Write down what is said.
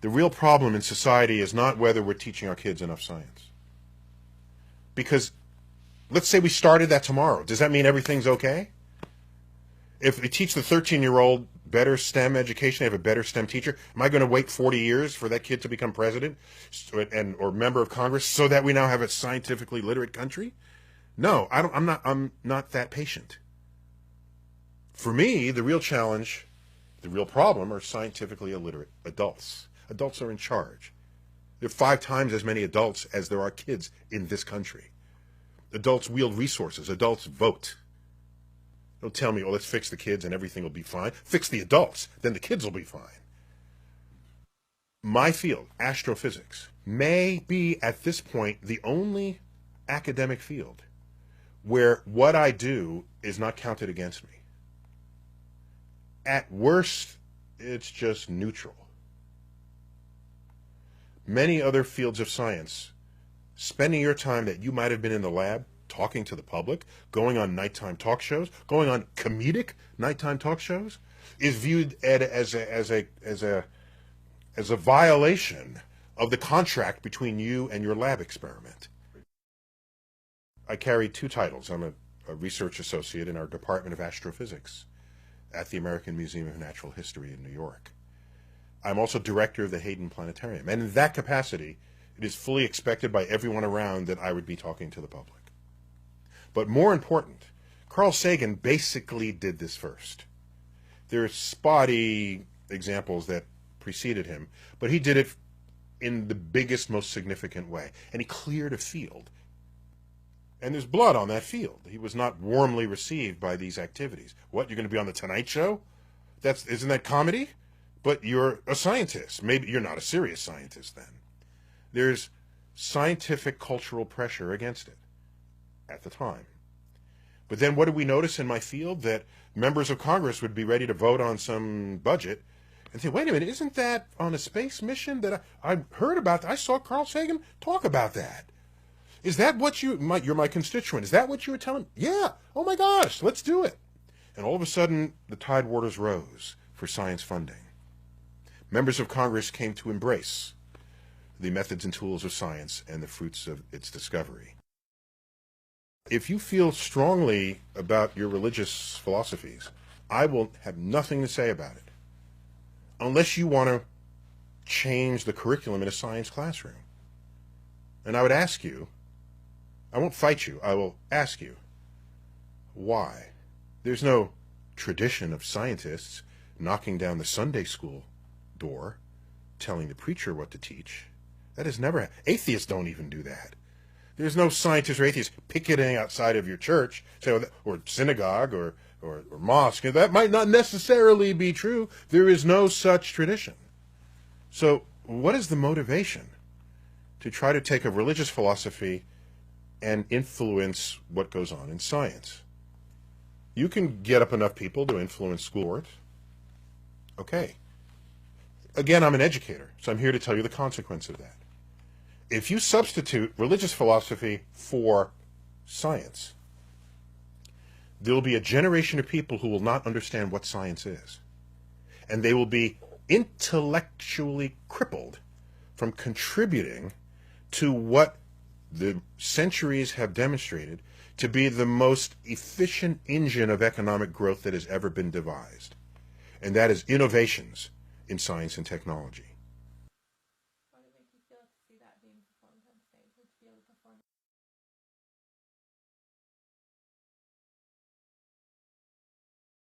The real problem in society is not whether we're teaching our kids enough science. Because let's say we started that tomorrow. Does that mean everything's okay? If we teach the 13-year-old better STEM education, they have a better STEM teacher, am I going to wait 40 years for that kid to become president or member of Congress so that we now have a scientifically literate country? No, I'm not that patient. For me, the real challenge, the real problem are scientifically illiterate adults. Adults are in charge. There are 5 times as many adults as there are kids in this country. Adults wield resources. Adults vote. Don't tell me, oh, let's fix the kids and everything will be fine. Fix the adults, then the kids will be fine. My field, astrophysics, may be at this point the only academic field where what I do is not counted against me. At worst, it's just neutral. Many other fields of science, spending your time that you might have been in the lab talking to the public, going on nighttime talk shows, going on comedic nighttime talk shows, is viewed as a violation of the contract between you and your lab experiment. I carry 2 titles. I'm a research associate in our Department of Astrophysics at the American Museum of Natural History in New York. I'm also director of the Hayden Planetarium, and in that capacity, it is fully expected by everyone around that I would be talking to the public. But more important, Carl Sagan basically did this first. There are spotty examples that preceded him, but he did it in the biggest, most significant way, and he cleared a field. And there's blood on that field. He was not warmly received by these activities. What, you're going to be on the Tonight Show? Isn't that comedy? But you're a scientist. Maybe you're not a serious scientist then. There's scientific cultural pressure against it at the time. But then what did we notice in my field? That members of Congress would be ready to vote on some budget and say, wait a minute, isn't that on a space mission that I heard about? I saw Carl Sagan talk about that. Is that what you're my constituent? Is that what you were telling me? Yeah. Oh my gosh, let's do it. And all of a sudden, the tide waters rose for science funding. Members of Congress came to embrace the methods and tools of science and the fruits of its discovery. If you feel strongly about your religious philosophies, I will have nothing to say about it, unless you want to change the curriculum in a science classroom. And I would ask you, I won't fight you, I will ask you, why? There's no tradition of scientists knocking down the Sunday school door, telling the preacher what to teach. That has never happened. Atheists don't even do that. There's no scientist or atheist picketing outside of your church, or synagogue, or mosque. That might not necessarily be true. There is no such tradition. So what is the motivation to try to take a religious philosophy and influence what goes on in science? You can get up enough people to influence school boards. Okay. Again, I'm an educator, so I'm here to tell you the consequence of that. If you substitute religious philosophy for science, there will be a generation of people who will not understand what science is. And they will be intellectually crippled from contributing to what the centuries have demonstrated to be the most efficient engine of economic growth that has ever been devised. And that is innovations in science and technology.